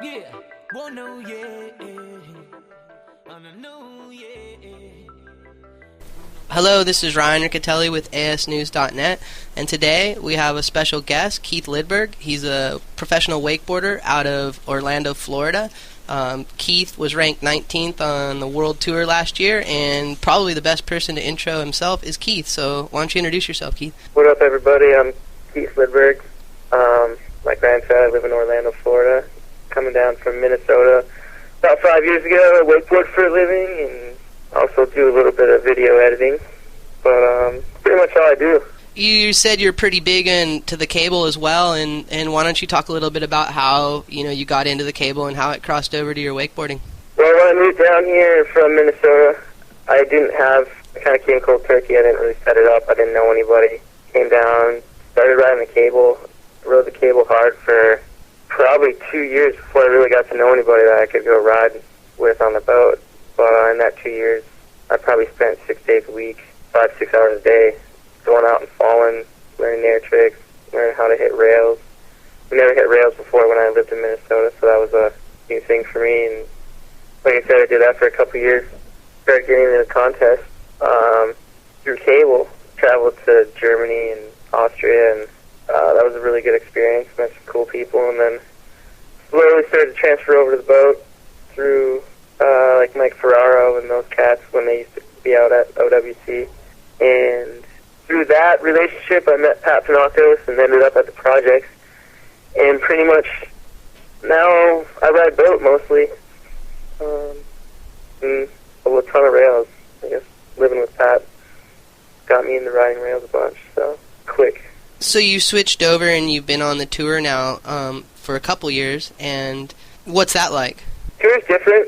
Yeah, well, no, yeah, I know, yeah. Hello, this is Ryan Riccitelli with asnews.net, and today we have a special guest, Keith Lidberg. He's a professional wakeboarder out of Orlando, Florida. Keith was ranked 19th on the World Tour last year, and probably the best person to intro himself is Keith. So why don't you introduce yourself, Keith? What up, everybody? I'm Keith Lidberg. Like Ryan said, I live in Orlando, Florida. Coming down from Minnesota about 5 years ago. I wakeboard for a living and also do a little bit of video editing. But pretty much all I do. You said you're pretty big into the cable as well, and why don't you talk a little bit about how you got into the cable and how it crossed over to your wakeboarding? Well, when I moved down here from Minnesota, I kind of came cold turkey. I didn't really set it up. I didn't know anybody. Came down, started riding the cable, rode the cable hard for probably 2 years before I really got to know anybody that I could go ride with on the boat. But in that 2 years, I probably spent 6 days a week, 5-6 hours a day, going out and falling, learning air tricks, learning how to hit rails. We never hit rails before when I lived in Minnesota, so that was a new thing for me. And like I said, I did that for a couple years. Started getting into contests through cable. Traveled to Germany and Austria, and that was a really good experience. Met some cool people, and then slowly started to transfer over to the boat through like Mike Ferraro and those cats when they used to be out at OWC. And through that relationship, I met Pat Panakos and ended up at the projects. And pretty much now I ride boat mostly, and a ton of rails. I guess living with Pat got me into riding rails a bunch, so quick. So you switched over and you've been on the tour now for a couple years, and what's that like? Tour's different.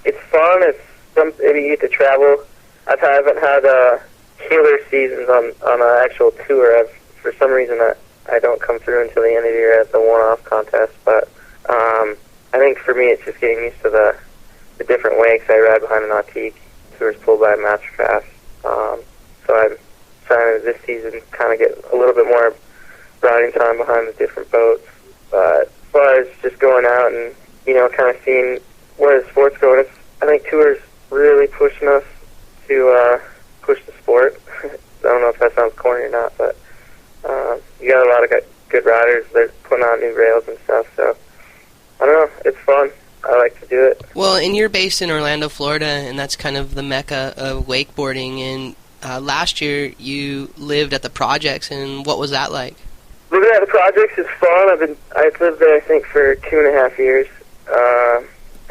It's fun. It's something you get to travel. I haven't had killer seasons on an actual tour. For some reason, I don't come through until the end of the year at the one-off contest. But I think for me, it's just getting used to the different wakes. I ride behind an Nautique. Tour's pulled by a Mastercraft. So I'm trying to this season kind of get a little bit more riding time behind the different boats. But as far as just going out and kind of seeing where the sport's going, I think Tour's really pushing us to push the sport. I don't know if that sounds corny or not, but you got a lot of good riders. They're putting on new rails and stuff, so I don't know. It's fun. I like to do it. Well, and you're based in Orlando, Florida, and that's kind of the mecca of wakeboarding. And last year you lived at the projects, and what was that like? Living at the projects is fun. I've lived there, I think, for 2.5 years. I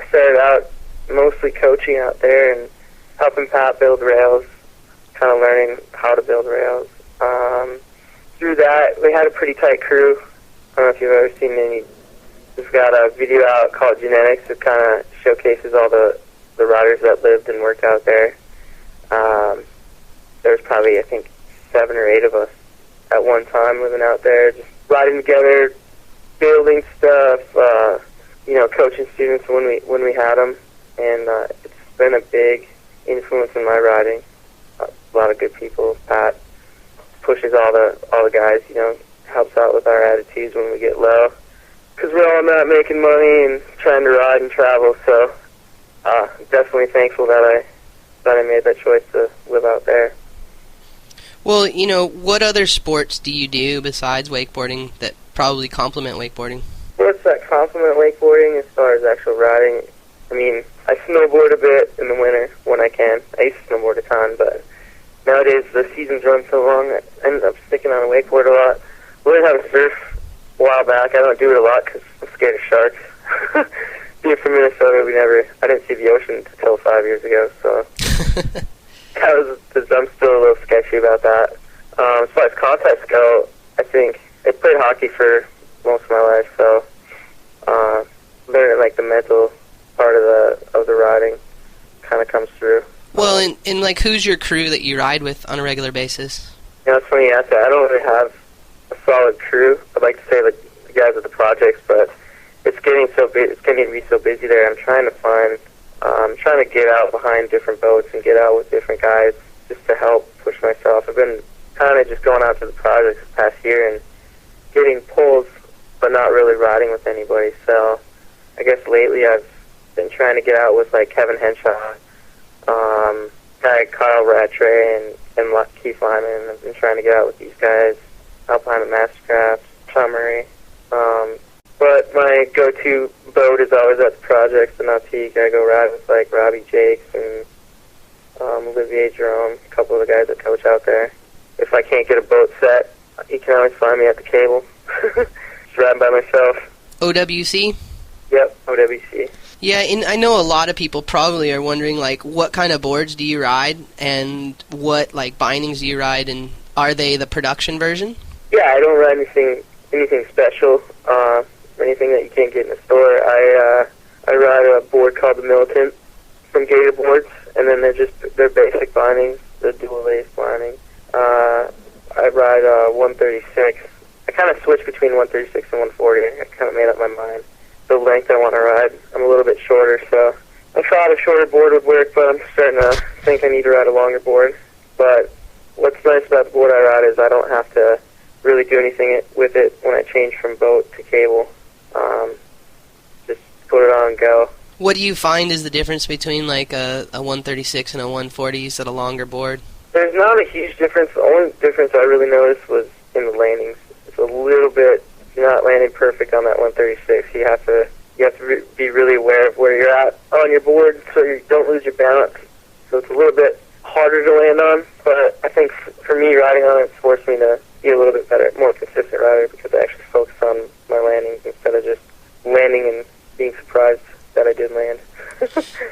started out mostly coaching out there and helping Pat build rails, kind of learning how to build rails. Through that, we had a pretty tight crew. I don't know if you've ever seen any. We've got a video out called Genetics that kind of showcases all the riders that lived and worked out there. There was probably, I think, 7 or 8 of us at one time living out there, just riding together, building stuff, coaching students when we had them. And it's been a big influence in my riding. A lot of good people. Pat pushes all the guys, helps out with our attitudes when we get low. Because we're all not making money and trying to ride and travel, so definitely thankful that I made that choice to live out there. Well, what other sports do you do besides wakeboarding that probably complement wakeboarding? Sports that complement wakeboarding as far as actual riding, I snowboard a bit in the winter when I can. I used to snowboard a ton, but nowadays the seasons run so long I end up sticking on a wakeboard a lot. We learned how to surf a while back. I don't do it a lot because I'm scared of sharks. Being from Minnesota, I didn't see the ocean until 5 years ago, so I'm still a little sketchy about that. As far as contests go, I think I played hockey for most of my life, so learning like the mental part of the riding kind of comes through. Well, and who's your crew that you ride with on a regular basis? It's funny you ask that. I don't really have a solid crew. I'd like to say the guys at the projects, but it's getting to be so busy there. I'm trying to get out behind different boats and get out with different guys just to help push myself. I've been kind of just going out to the projects this past year and getting pulls, but not really riding with anybody. So I guess lately I've been trying to get out with like Kevin Henshaw, Kyle Rattray, and Keith Lyman. I've been trying to get out with these guys. Alpine at Mastercraft, Tom Murray. But my go-to boat is always at the projects, the Nautique. I go ride with like Robbie Jakes and Olivier Jerome, a couple of the guys that coach out there. If I can't get a boat set, you can always find me at the cable. Just riding by myself. OWC? Yep, OWC. Yeah, and I know a lot of people probably are wondering, like, what kind of boards do you ride, and what, like, bindings do you ride, and are they the production version? Yeah, I don't ride anything special, anything that you can't get in the store. I ride a board called the Militant from Gator Boards, and then they're basic bindings, the dual lace binding. I ride 136. I kind of switch between 136 and 140. I kind of made up my mind the length I want to ride. I'm a little bit shorter, so I thought a shorter board would work, but I'm starting to think I need to ride a longer board. But what's nice about the board I ride is I don't have to really do anything with it when I change from boat to cable. Just put it on and go. What do you find is the difference between like a 136 and a 140? You said a longer board. There's not a huge difference. The only difference I really noticed was in the landings. It's a little bit, you're not landing perfect on that 136. You have to be really aware of where you're at on your board so you don't lose your balance. So it's a little bit harder to land on, but I think for me, riding on it's forced me to be a little bit better, more consistent rider, because I actually focus on my landings instead of just landing and being surprised that I did land.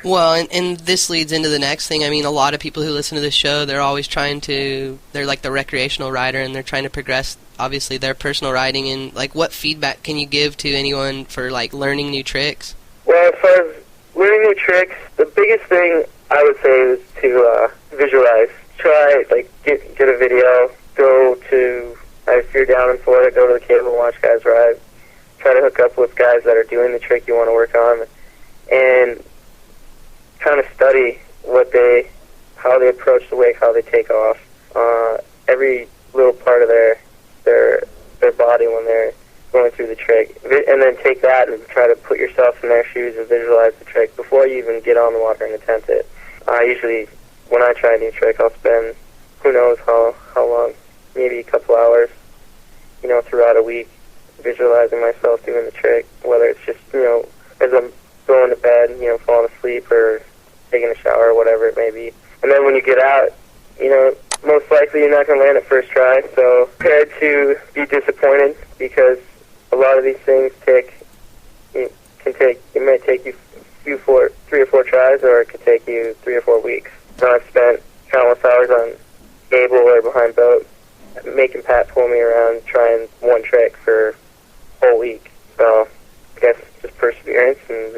Well, and this leads into the next thing. I mean, a lot of people who listen to this show, they're always they're like the recreational rider, and they're trying to progress, obviously, their personal riding. And, like, what feedback can you give to anyone for, like, learning new tricks? Well, as far as learning new tricks, the biggest thing I would say is to visualize. Try, like, get a video, if you're down in Florida, go to the cable and watch guys ride. Try to hook up with guys that are doing the trick you want to work on, and kind of study how they approach the wake, how they take off, every little part of their body when they're going through the trick, and then take that and try to put yourself in their shoes and visualize the trick before you even get on the water and attempt it. Usually, when I try a new trick, I'll spend who knows how long, maybe a couple hours, throughout a week, visualizing myself doing the trick, whether it's just, as I'm going to bed, falling asleep or taking a shower or whatever it may be. And then when you get out, most likely you're not going to land at first try, so prepare to be disappointed, because a lot of these things it may take you 3 or 4 tries, or it could take you 3 or 4 weeks. Now I've spent countless hours on cable or behind boat making Pat pull me around trying one trick for a whole week. So I guess just perseverance and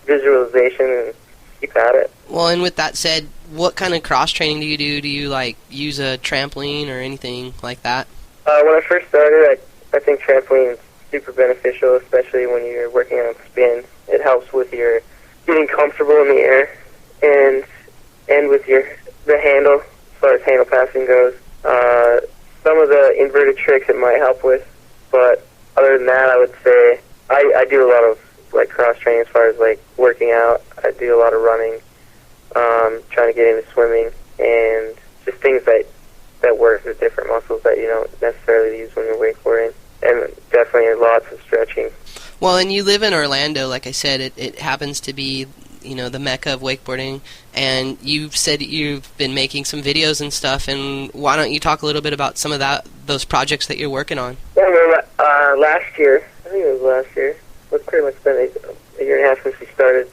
visualization, and keep at it. Well, and with that said, what kind of cross-training do you do? Do you, like, use a trampoline or anything like that? When I first started, I think trampoline is super beneficial, especially when you're working on spin. It helps with your getting comfortable in the air, and with the handle, as far as handle passing goes. Some of the inverted tricks it might help with, but other than that, I would say I do a lot of, like, cross-training as far as, like, working out. I do a lot of running, trying to get into swimming, and just things that work with different muscles that you don't necessarily use when you're wakeboarding, and definitely lots of stretching. Well, and you live in Orlando, like I said, it happens to be, the mecca of wakeboarding, and you've said you've been making some videos and stuff, and why don't you talk a little bit about some of those projects that you're working on? Yeah, last year, I think it was last year, it's pretty much been a year and a half since we started.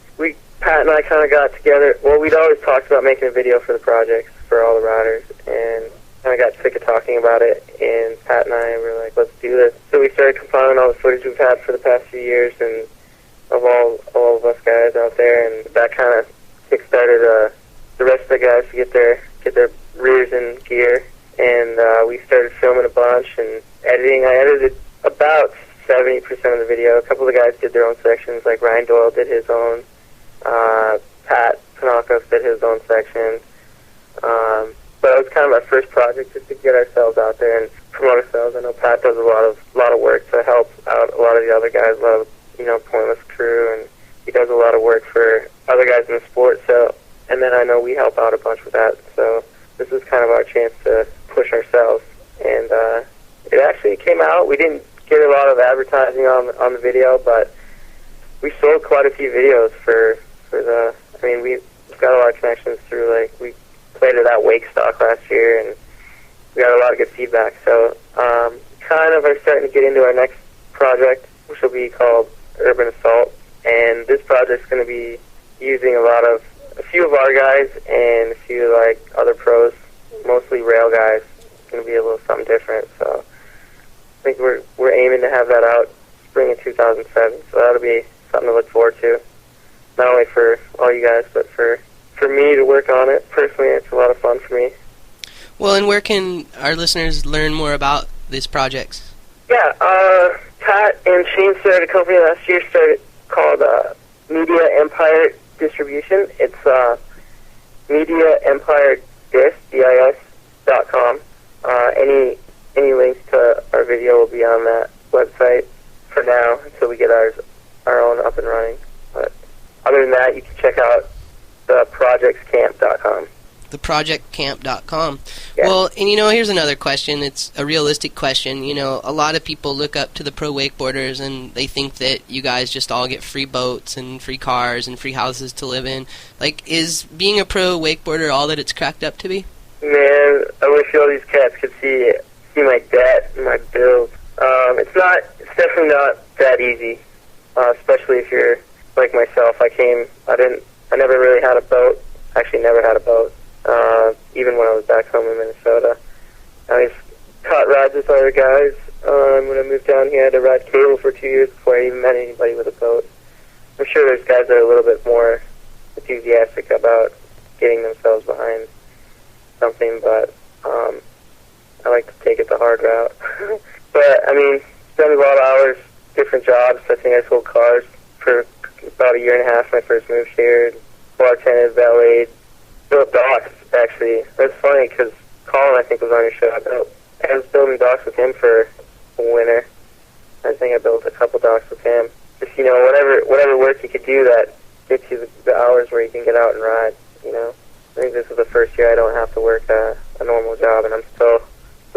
Pat and I kind of got together. Well, we'd always talked about making a video for the projects, for all the riders, and kind of got sick of talking about it, and Pat and I were like, let's do this. So we started compiling all the footage we've had for the past few years, and of all of us guys out there, and that kind of kick-started the rest of the guys to get their rears in gear, and we started filming a bunch and editing. I edited about 70% of the video. A couple of the guys did their own sections, like Ryan Doyle did his own, Pat Panakos did his own section, but it was kind of our first project just to get ourselves out there and promote ourselves. I know Pat does a lot of work to help out a lot of the other guys, a lot of, pointless crew, and he does a lot of work for other guys in the sport. So, and then I know we help out a bunch with that. So this is kind of our chance to push ourselves. And it actually came out. We didn't get a lot of advertising on the video, but we sold quite a few videos for the. I mean, we've got a lot of connections through, like, we played at that Wake Stock last year, and we got a lot of good feedback. So kind of are starting to get into our next project, which will be called Urban Assault. And this project's going to be using a few of our guys and a few, like, other pros, mostly rail guys. It's going to be a little something different. So I think we're aiming to have that out spring of 2007. So that'll be something to look forward to. Not only for all you guys, but for me to work on it. Personally, it's a lot of fun for me. Well, and where can our listeners learn more about these projects? Yeah, Pat and Shane started a company last year called Media Empire Distribution. It's MediaEmpireDis.com. Any links to our video will be on that website for now until we get our own up and running. But other than that, you can check out the projectscamp.com. theprojectcamp.com. Yeah. Well, and here's another question. It's a realistic question. A lot of people look up to the pro wakeboarders and they think that you guys just all get free boats and free cars and free houses to live in. Like, is being a pro wakeboarder all that it's cracked up to be? Man, I wish all these cats could see my debt and my bills. It's definitely not that easy, especially if you're like myself. I never really had a boat. Actually, never had a boat. Even when I was back home in Minnesota, I just caught rides with other guys. When I moved down here, I had to ride cable for 2 years before I even met anybody with a boat. I'm sure there's guys that are a little bit more enthusiastic about getting themselves behind something, but I like to take it the hard route. But, I mean, spent a lot of hours, different jobs. I think I sold cars for about a year and a half when I first moved here. Bartended, valeted, built docks, actually. That's funny, because Colin, I think, was on your show. I was building docks with him for a winter. I think I built a couple docks with him. Just, whatever work you could do that gets you the hours where you can get out and ride, I think this is the first year I don't have to work a normal job, and I'm still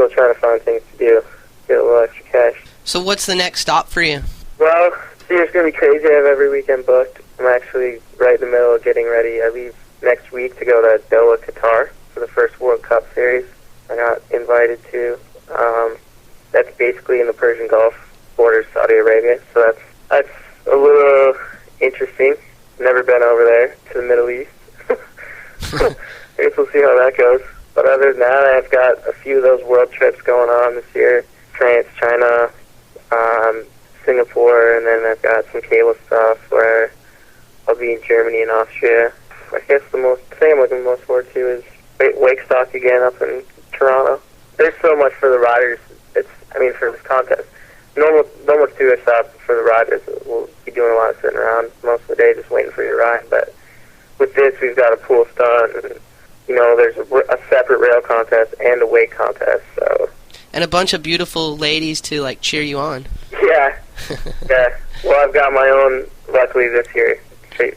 trying to find things to do, get a little extra cash. So what's the next stop for you? Well, this year's going to be crazy. I have every weekend booked. I'm actually right in the middle of getting ready. I leave next week to go to Doha, Qatar for the first World Cup series. I got invited to. That's basically in the Persian Gulf, borders Saudi Arabia. So that's a little interesting. Never been over there to the Middle East. I guess we'll see how that goes. But other than that, I've got a few of those world trips going on this year. France, China, Singapore, and then I've got some cable stuff where I'll be in Germany and Austria. I guess the thing I'm looking most forward to is Wake Stock again up in Toronto. There's so much for the riders. For this contest. Normal tour stop for the riders. We'll be doing a lot of sitting around most of the day just waiting for your ride. But with this, we've got a pool stunt, and there's a separate rail contest and a wake contest. So. And a bunch of beautiful ladies to cheer you on. Yeah, yeah. Well, I've got my own. Luckily this year, she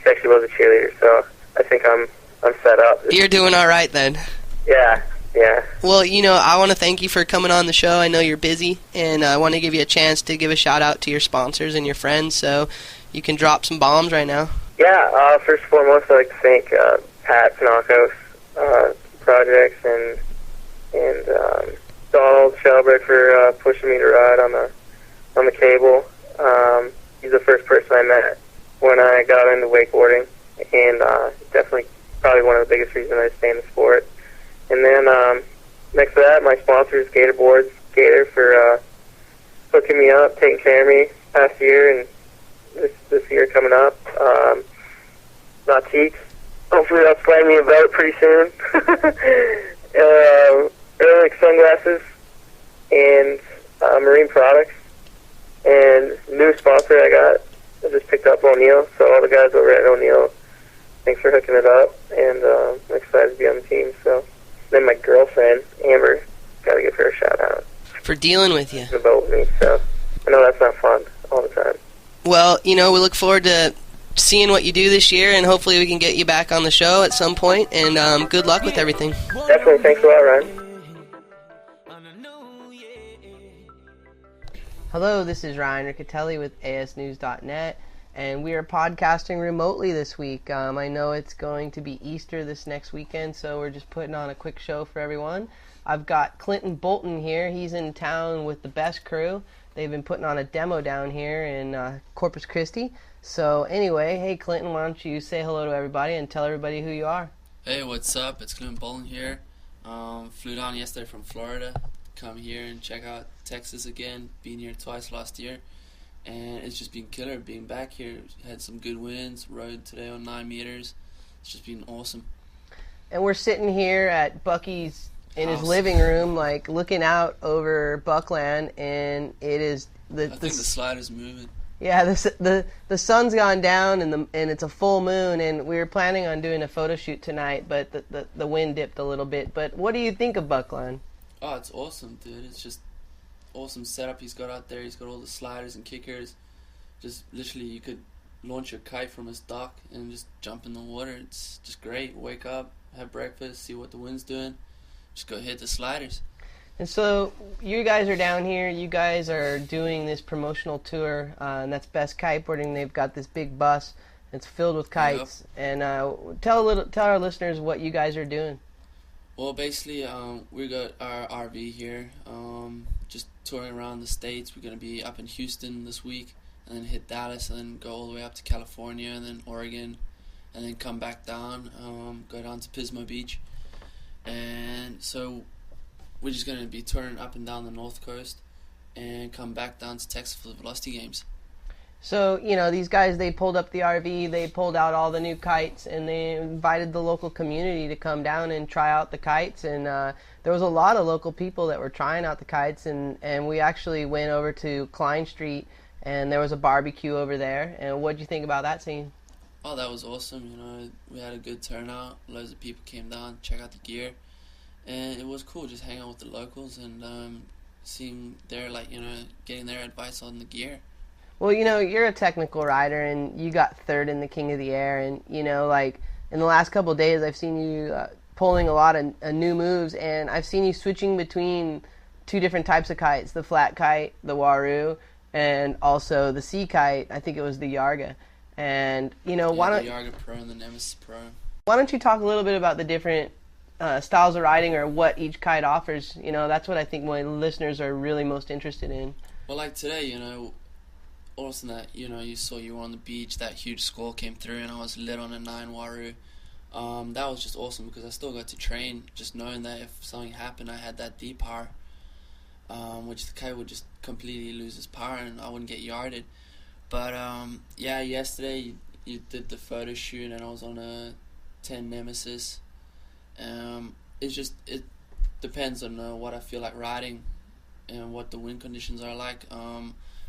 actually was a cheerleader, so I think I'm set up. You're doing all right then. Yeah. Well, I want to thank you for coming on the show. I know you're busy, and I want to give you a chance to give a shout-out to your sponsors and your friends, so you can drop some bombs right now. Yeah, first and foremost, I'd like to thank Pat Panakos Projects and Donald Shelberg for pushing me to ride on the cable. He's the first person I met when I got into wakeboarding, and definitely probably one of the biggest reasons I stay in the sport. And then next to that, my sponsor is Gatorboards. Gator for hooking me up, taking care of me past year and this year coming up. Nautique. Hopefully they'll slide me a boat pretty soon. Ehrlich Sunglasses and Marine Products. And new sponsor I just picked up O'Neill. So all the guys over at O'Neill, thanks for hooking it up. And I'm excited to be on the team. So then my girlfriend, Amber, gotta give her a shout out For dealing with you. for the boat with me. So I know that's not fun all the time. Well, we look forward to seeing what you do this year, and hopefully we can get you back on the show at some point, and good luck with everything. Definitely, thanks a lot, Ryan. Hello, this is Ryan Riccitelli with asnews.net, and we are podcasting remotely this week. I know it's going to be Easter this next weekend, so we're just putting on a quick show for everyone. I've got Clinton Bolton here. He's in town with the Best Crew. They've been putting on a demo down here in Corpus Christi. So anyway, hey Clinton, why don't you say hello to everybody and tell everybody who you are? Hey, what's up? It's Clinton Bolton here. Flew down yesterday from Florida. Come here and check out Texas again. Been here twice last year, and it's just been killer being back here. Had some good winds. Rode today on 9 meters. It's just been awesome. And we're sitting here at Bucky's in his House. living room, like looking out over Buckland, and it is I think the slider's moving. Yeah, the sun's gone down and it's a full moon, and we were planning on doing a photo shoot tonight, but the wind dipped a little bit. But what do you think of Buckland? Oh, it's awesome, dude. It's just awesome setup he's got out there. He's got all the sliders and kickers. Just literally, you could launch your kite from his dock and just jump in the water. It's just great. Wake up, have breakfast, see what the wind's doing. Just go hit the sliders. And so you guys are down here. You guys are doing this promotional tour, and that's Best Kiteboarding. They've got this big bus. It's filled with kites. Yep. And tell our listeners what you guys are doing. Well, basically, we got our RV here, just touring around the States. We're going to be up in Houston this week, and then hit Dallas, and then go all the way up to California, and then Oregon, and then come back down, go down to Pismo Beach. And so we're just going to be touring up and down the North Coast, and come back down to Texas for the Velocity Games. So, these guys, they pulled up the RV, they pulled out all the new kites, and they invited the local community to come down and try out the kites. And there was a lot of local people that were trying out the kites, and we actually went over to Klein Street, and there was a barbecue over there. And what did you think about that scene? Oh, that was awesome. We had a good turnout. Loads of people came down, check out the gear. And it was cool just hanging out with the locals and seeing their, getting their advice on the gear. Well, you're a technical rider, and you got third in the King of the Air, and, in the last couple of days, I've seen you pulling a lot of new moves, and I've seen you switching between two different types of kites, the flat kite, the Waru, and also the sea kite. I think it was the Yarga. And, why don't... the Yarga Pro and the Nemesis Pro. Why don't you talk a little bit about the different styles of riding, or what each kite offers? That's what I think my listeners are really most interested in. Well, like today, awesome that, you were on the beach, that huge squall came through, and I was lit on a 9 Waru. That was just awesome, because I still got to train, just knowing that if something happened, I had that deep power, which the kite would just completely lose its power, and I wouldn't get yarded. But, yesterday, you did the photo shoot, and I was on a 10 Nemesis. It depends on what I feel like riding, and what the wind conditions are like.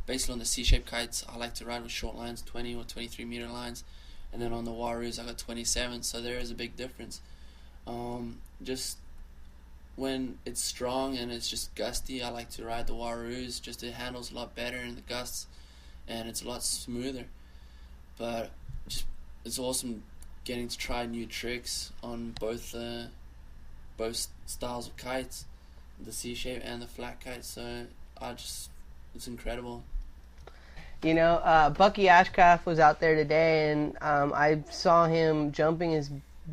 Basically on the C-shaped kites, I like to ride with short lines, 20 or 23 meter lines, and then on the Warus I got 27, so there is a big difference. Just when it's strong and it's just gusty, I like to ride the Warus, just it handles a lot better in the gusts, and it's a lot smoother. But it's awesome getting to try new tricks on both styles of kites, the C-shape and the flat kite, so it's incredible. Bucky Ashcraft was out there today, and I saw him jumping as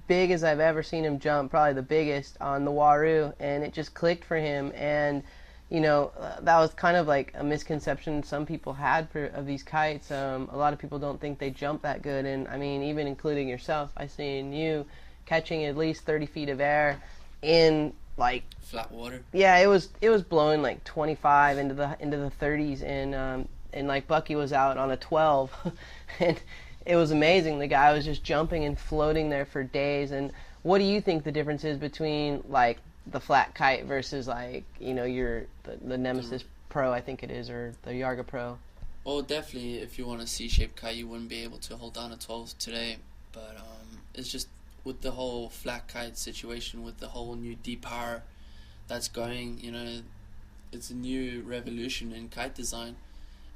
big as I've ever seen him jump, probably the biggest, on the Waru, and it just clicked for him. And, that was kind of like a misconception some people had of these kites. A lot of people don't think they jump that good, and, even including yourself, I seen you catching at least 30 feet of air in, flat water. Yeah, it was blowing 25 into the 30s, and Bucky was out on a 12, and it was amazing. The guy was just jumping and floating there for days. And what do you think the difference is between the flat kite versus the Nemesis Pro, I think it is, or the Yarga Pro? Well, definitely, if you want a C-shaped kite, you wouldn't be able to hold down a 12 today. But it's just with the whole flat kite situation, with the whole new deep power that's going. It's a new revolution in kite design,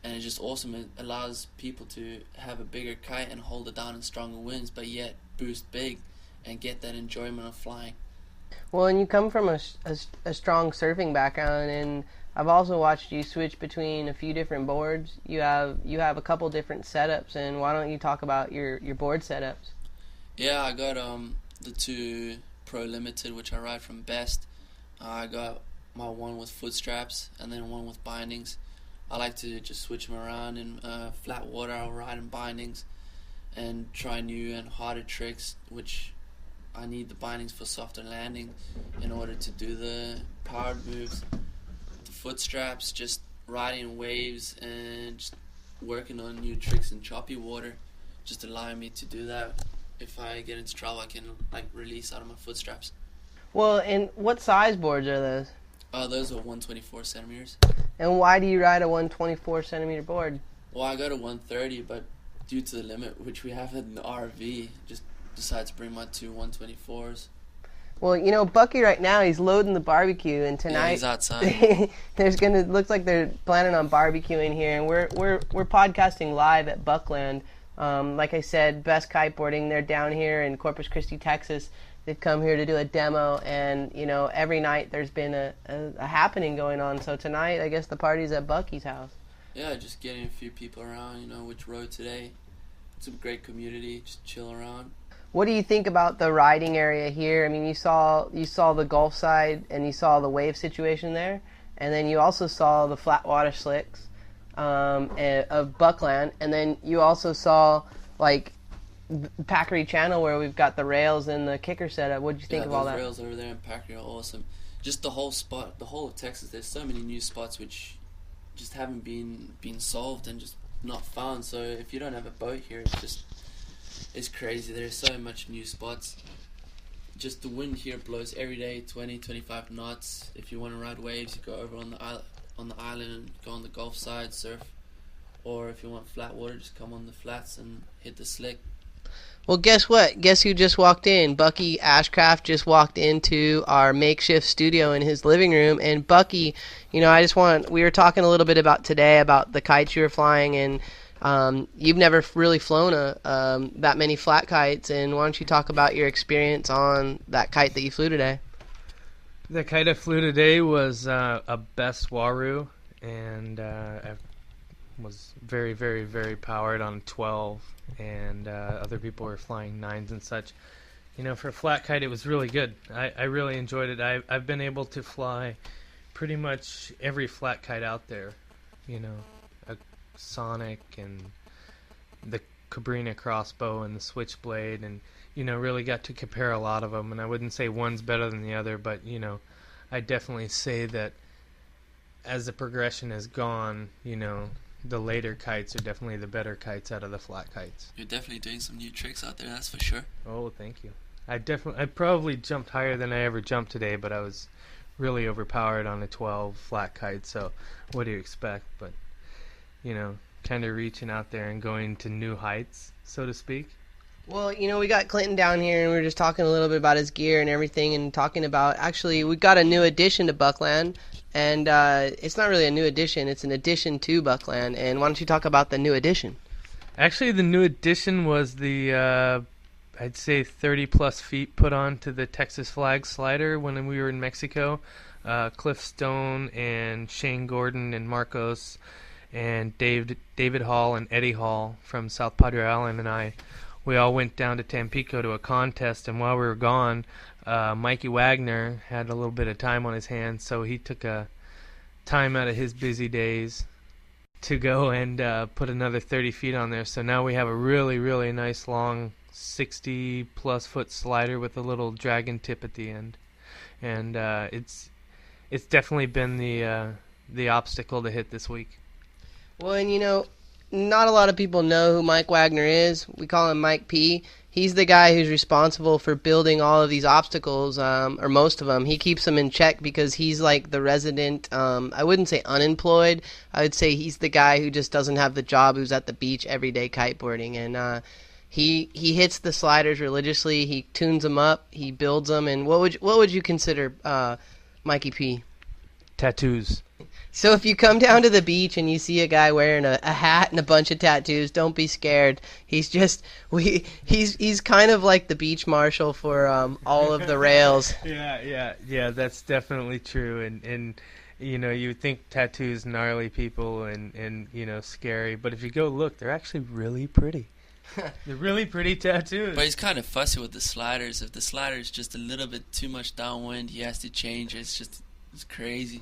and it's just awesome. It allows people to have a bigger kite and hold it down in stronger winds, but yet boost big and get that enjoyment of flying. Well, and you come from a strong surfing background, and I've also watched you switch between a few different boards. You have a couple different setups, and why don't you talk about your board setups? Yeah, I got the 2 Pro Limited, which I ride from Best. I got my one with foot straps and then one with bindings. I like to just switch them around. In flat water, I'll ride in bindings and try new and harder tricks, which I need the bindings for softer landing in order to do the powered moves. The foot straps, just riding waves and just working on new tricks in choppy water, just allowing me to do that. If I get into trouble, I can release out of my foot straps. Well, and what size boards are those? Those are 124 centimeters. And why do you ride a 124 centimeter board? Well, I got a 130, but due to the limit, which we have in the RV, just decided to bring my 2 124s. Well, Bucky right now, he's loading the barbecue, and tonight yeah, he's outside. looks like they're planning on barbecuing here, and we're podcasting live at Buckland. Like I said, Best Kiteboarding, they're down here in Corpus Christi, Texas. They've come here to do a demo, and every night there's been a happening going on. So tonight, I guess the party's at Bucky's house. Yeah, just getting a few people around. Which rode today. It's a great community. Just chill around. What do you think about the riding area here? I mean, you saw the Gulf side, and you saw the wave situation there, and then you also saw the flat water slicks of Buckland, and then you also saw Packery Channel where we've got the rails and the kicker setup. What did you think of all that? Yeah, those rails over there in Packery are awesome. Just the whole spot, the whole of Texas. There's so many new spots which just haven't been solved and just not found. So if you don't have a boat here, it's crazy. There's so much new spots. Just the wind here blows every day, 20, 25 knots. If you want to ride waves, you go over on the island and go on the Gulf side, surf. Or if you want flat water, just come on the flats and hit the slick. Well, guess what? Guess who just walked in? Bucky Ashcraft just walked into our makeshift studio in his living room. And Bucky, we were talking a little bit about today about the kites you were flying, and you've never really flown that many flat kites. And why don't you talk about your experience on that kite that you flew today? The kite I flew today was a Best Waru, and I was very, very, very powered on 12, and other people were flying 9s and such. For a flat kite, it was really good. I really enjoyed it. I've been able to fly pretty much every flat kite out there. A Sonic and the Cabrina crossbow and the Switchblade, and really got to compare a lot of them. And I wouldn't say one's better than the other, but I definitely say that as the progression has gone, the later kites are definitely the better kites out of the flat kites. You're definitely doing some new tricks out there, that's for sure. Oh, thank you. I probably jumped higher than I ever jumped today, but I was really overpowered on a 12 flat kite, so what do you expect? But, kind of reaching out there and going to new heights, so to speak. Well, we got Clinton down here, and we were just talking a little bit about his gear and everything, and talking about, actually, we got a new addition to Buckland, and it's not really a new addition, it's an addition to Buckland. And why don't you talk about the new addition? Actually, the new addition was the, I'd say 30-plus feet put onto the Texas flag slider when we were in Mexico. Cliff Stone and Shane Gordon and Marcos and David Hall and Eddie Hall from South Padre Island and we all went down to Tampico to a contest, and while we were gone, Mikey Wagner had a little bit of time on his hands, so he took a time out of his busy days to go and put another 30 feet on there. So now we have a really, really nice long 60-plus foot slider with a little dragon tip at the end, and it's definitely been the obstacle to hit this week. Well, and not a lot of people know who Mike Wagner is. We call him Mike P. He's the guy who's responsible for building all of these obstacles, or most of them. He keeps them in check because he's like the resident, I wouldn't say unemployed. I would say he's the guy who just doesn't have the job, who's at the beach every day kiteboarding. And he hits the sliders religiously. He tunes them up. He builds them. And what would you consider Mikey P? Tattoos. So if you come down to the beach and you see a guy wearing a hat and a bunch of tattoos, don't be scared. He's just he's kind of like the beach marshal for all of the rails. Yeah. That's definitely true. And you know, you would think tattoos gnarly people and you know, scary, but if you go look, they're actually really pretty. They're really pretty tattoos. But he's kind of fussy with the sliders. If the slider's just a little bit too much downwind, he has to change it. It's crazy.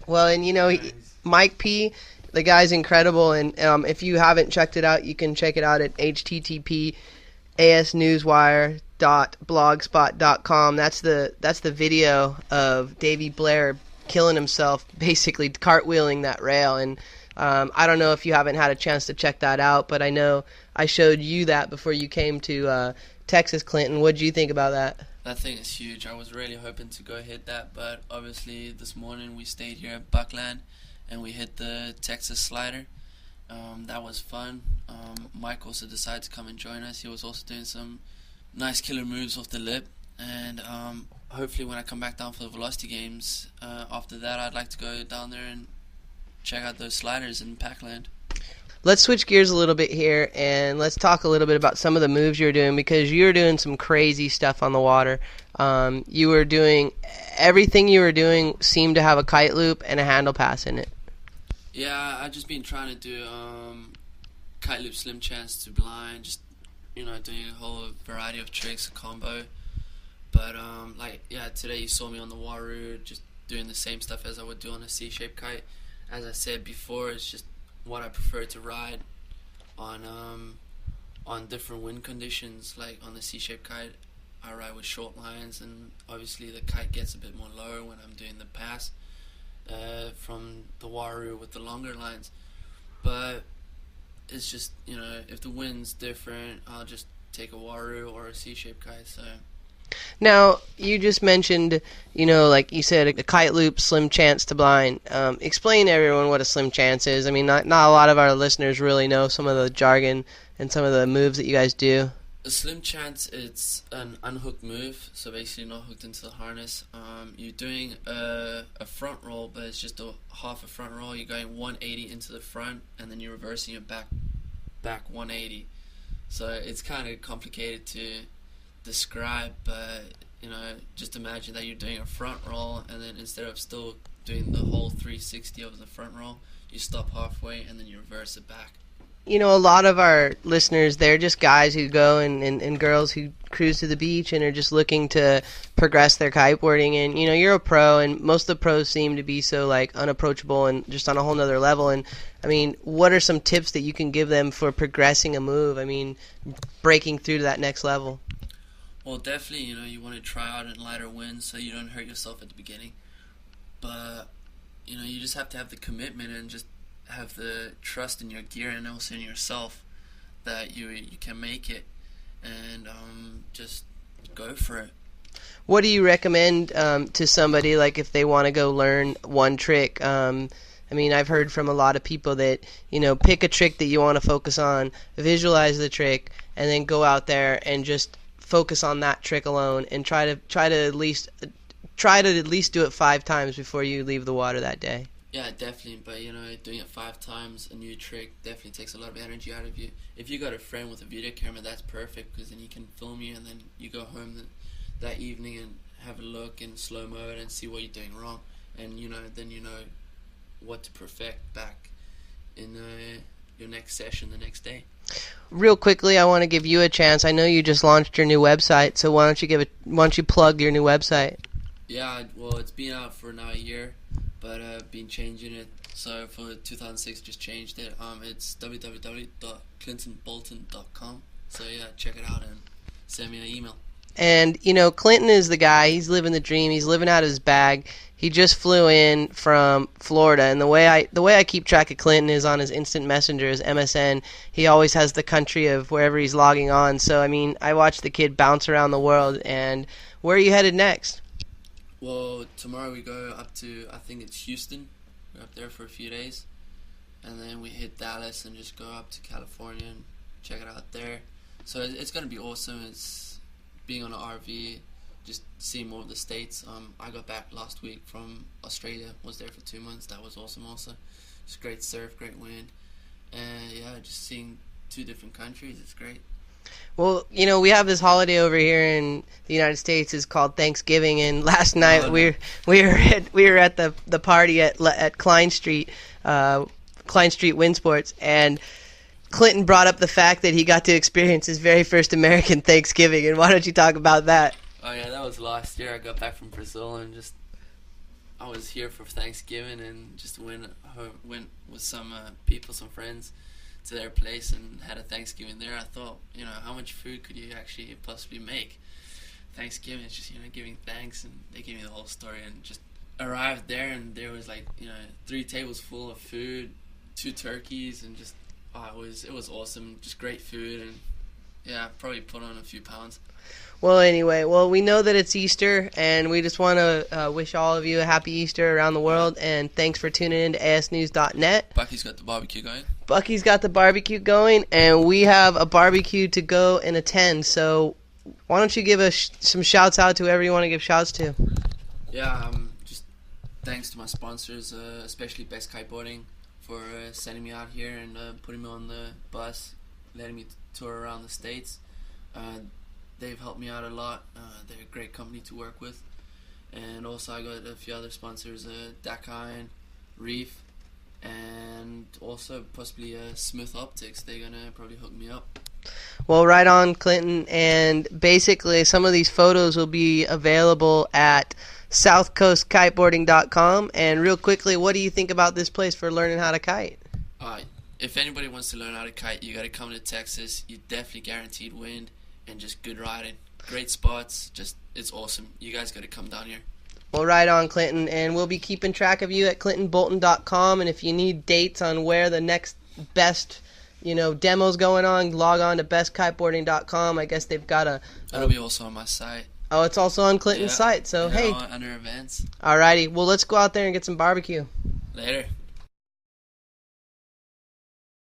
Well, and you know, Mike P, the guy's incredible, and if you haven't checked it out, you can check it out at http://asnewswire.blogspot.com. That's the video of Davey Blair killing himself, basically cartwheeling that rail. And I don't know if you haven't had a chance to check that out, but I know I showed you that before you came to Texas, Clinton. What did you think about that? That thing is huge. I was really hoping to go hit that, but obviously this morning we stayed here at Buckland and we hit the Texas slider. That was fun. Mike also decided to come and join us. He was also doing some nice killer moves off the lip, and hopefully when I come back down for the Velocity Games, after that I'd like to go down there and check out those sliders in Packland. Let's switch gears a little bit here, and let's talk a little bit about some of the moves you're doing, because you're doing some crazy stuff on the water. You were doing everything you were doing seemed to have a kite loop and a handle pass in it. Yeah, I've just been trying to do kite loop, slim chance to blind, just, you know, doing a whole variety of tricks, a combo. But today you saw me on the Waru just doing the same stuff as I would do on a C-shaped kite. As I said before, it's just what I prefer to ride on different wind conditions. Like on the C-shaped kite, I ride with short lines, and obviously the kite gets a bit more lower when I'm doing the pass from the Waru with the longer lines. But it's just, you know, if the wind's different, I'll just take a Waru or a C-shaped kite. So. Now, you just mentioned, you know, like you said, a kite loop, slim chance to blind. Explain to everyone what a slim chance is. I mean, not a lot of our listeners really know some of the jargon and some of the moves that you guys do. A slim chance, it's an unhooked move, so basically not hooked into the harness. You're doing a front roll, but it's just a half a front roll. You're going 180 into the front, and then you're reversing your back 180. So it's kind of complicated to describe, but you know, just imagine that you're doing a front roll, and then instead of still doing the whole 360 of the front roll, you stop halfway and then you reverse it back. You know, a lot of our listeners, they're just guys who go and girls who cruise to the beach and are just looking to progress their kiteboarding. And you know, you're a pro, and most of the pros seem to be so like unapproachable and just on a whole nother level. And I mean, what are some tips that you can give them for progressing a move? I mean, breaking through to that next level. Well, definitely, you know, you want to try out in lighter winds so you don't hurt yourself at the beginning. But, you know, you just have to have the commitment and just have the trust in your gear and also in yourself that you can make it, and just go for it. What do you recommend to somebody, like if they want to go learn one trick? I mean, I've heard from a lot of people that, you know, pick a trick that you want to focus on, visualize the trick, and then go out there and just focus on that trick alone, and try to at least do it 5 times before you leave the water that day. Yeah, definitely. But you know, doing it 5 times, a new trick, definitely takes a lot of energy out of you. If you got a friend with a video camera, that's perfect, because then he can film you, and then you go home that evening and have a look in slow mode and see what you're doing wrong, and you know, then you know what to perfect back in your next session the next day. Real quickly, I want to give you a chance. I know you just launched your new website, so why don't you plug your new website? Yeah, well, it's been out for now a year, but I've been changing it. So for 2006, just changed it. It's www.clintonbolton.com. So yeah, check it out and send me an email. And you know, Clinton is the guy. He's living the dream. He's living out his bag. He just flew in from Florida, and the way I keep track of Clinton is on his instant messenger, his MSN. He always has the country of wherever he's logging on. So I mean, I watch the kid bounce around the world. And where are you headed next? Well, tomorrow we go up to, I think it's Houston. We're up there for a few days, and then we hit Dallas and just go up to California and check it out there. So it's gonna be awesome. It's being on an RV, just see more of the States. I got back last week from Australia, was there for 2 months. That was awesome also. Just great surf, great wind. And yeah, just seeing 2 different countries, it's great. Well, we have this holiday over here in the United States. It's called Thanksgiving, and last night we were at the party at Klein Street Wind Sports, and Clinton brought up the fact that he got to experience his very first American Thanksgiving. And why don't you talk about that? Oh yeah, that was last year. I got back from Brazil and I was here for Thanksgiving and just went with some people, some friends, to their place and had a Thanksgiving there. I thought, how much food could you actually possibly make? Thanksgiving is just, giving thanks, and they gave me the whole story, and just arrived there and there was 3 tables full of food, 2 turkeys, and just, it was awesome. Just great food, and yeah, probably put on a few pounds. Well, anyway, we know that it's Easter, and we just want to wish all of you a happy Easter around the world, and thanks for tuning in to asnews.net. Bucky's got the barbecue going, and we have a barbecue to go and attend, so why don't you give us some shouts out to whoever you want to give shouts to? Yeah, just thanks to my sponsors, especially Best Kiteboarding, for sending me out here and putting me on the bus, letting me tour around the States. They've helped me out a lot. They're a great company to work with. And also I got a few other sponsors, Dakai, Reef, and also possibly Smith Optics. They're going to probably hook me up. Well, right on, Clinton. And basically some of these photos will be available at southcoastkiteboarding.com. And real quickly, what do you think about this place for learning how to kite? If anybody wants to learn how to kite, you got to come to Texas. You definitely guaranteed wind. And just good riding, great spots, it's awesome. You guys got to come down here. Well, right on, Clinton, and we'll be keeping track of you at clintonbolton.com, and if you need dates on where the next best, demos going on, log on to bestkiteboarding.com. I guess they've got That'll be also on my site. Oh, it's also on Clinton's site, so hey. Under events. Alrighty, well, let's go out there and get some barbecue. Later.